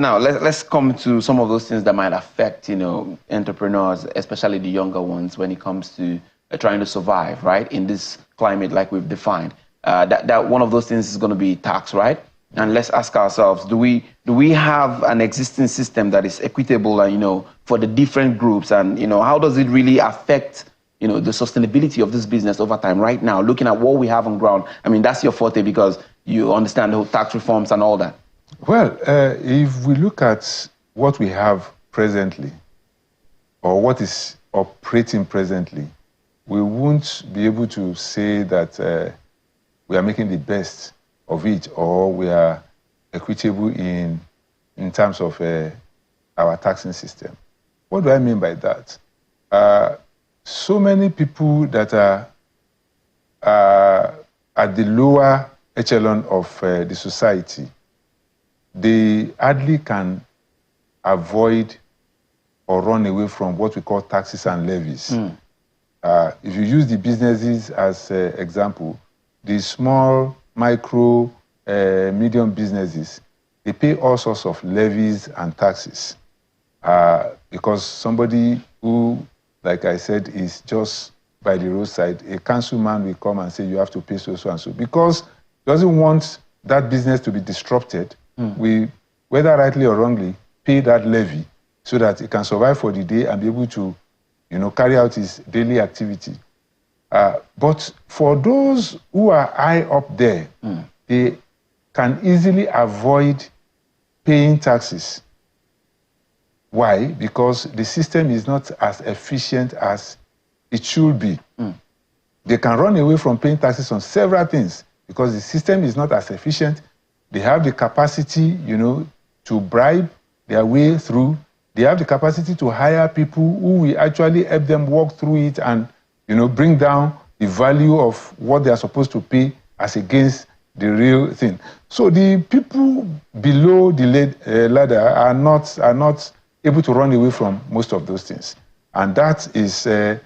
Now, let's come to some of those things that might affect, entrepreneurs, especially the younger ones, when it comes to trying to survive, right, in this climate like we've defined. That one of those things is going to be tax, right? And let's ask ourselves, do we have an existing system that is equitable, for the different groups? And, how does it really affect, the sustainability of this business over time right now, looking at what we have on ground? I mean, that's your forte because you understand the whole tax reforms and all that. Well, if we look at what we have presently, or what is operating presently, we won't be able to say that we are making the best of it, or we are equitable in terms of our taxing system. What do I mean by that? So many people that are at the lower echelon of the society, they hardly can avoid or run away from what we call taxes and levies. If you use the businesses as example, the small, micro, medium businesses, they pay all sorts of levies and taxes because somebody who, like I said, is just by the roadside, a councilman will come and say you have to pay so and so because he doesn't want that business to be disrupted. We, whether rightly or wrongly, pay that levy so that he can survive for the day and be able to, carry out his daily activity. But for those who are high up there, they can easily avoid paying taxes. Why? Because the system is not as efficient as it should be. They can run away from paying taxes on several things because the system is not as efficient. They have the capacity, to bribe their way through. They have the capacity to hire people who will actually help them walk through it and, bring down the value of what they are supposed to pay as against the real thing. So the people below the ladder are not able to run away from most of those things. And that is the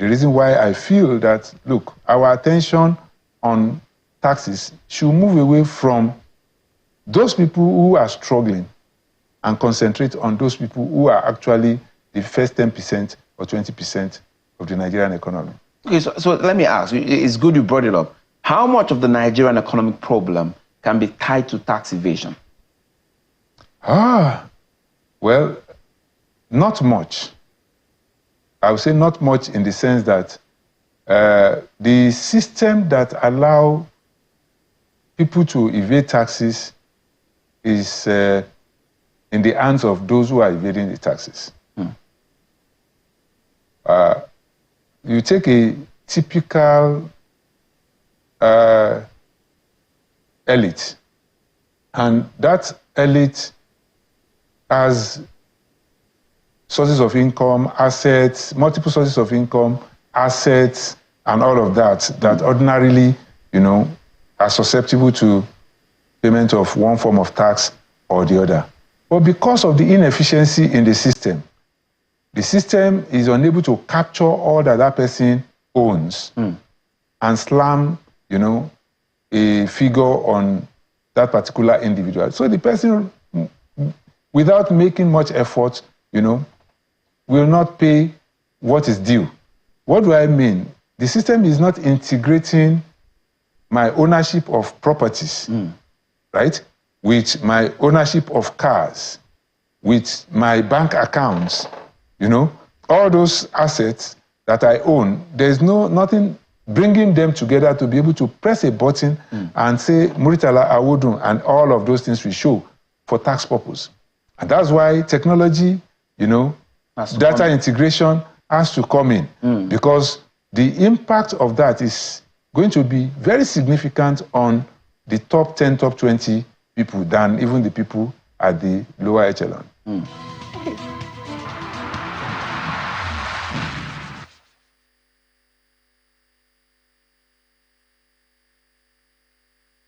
reason why I feel that, look, our attention on taxes should move away from those people who are struggling and concentrate on those people who are actually the first 10% or 20% of the Nigerian economy. Okay, so let me ask, it's good you brought it up. How much of the Nigerian economic problem can be tied to tax evasion? Well, not much. I would say not much in the sense that the system that allow people to evade taxes is in the hands of those who are evading the taxes. You take a typical elite, and that elite has sources of income, assets, multiple sources of income, assets, and all of that ordinarily, are susceptible to payment of one form of tax or the other. But because of the inefficiency in the system is unable to capture all that person owns and slam, a figure on that particular individual. So the person, without making much effort, will not pay what is due. What do I mean? The system is not integrating my ownership of properties, right, with my ownership of cars, with my bank accounts, all those assets that I own. There's nothing bringing them together to be able to press a button and say, Muritala Awodun, and all of those things we show for tax purpose. And that's why technology, data integration has to come in because the impact of that is going to be very significant on the top 10, top 20 people than even the people at the lower echelon.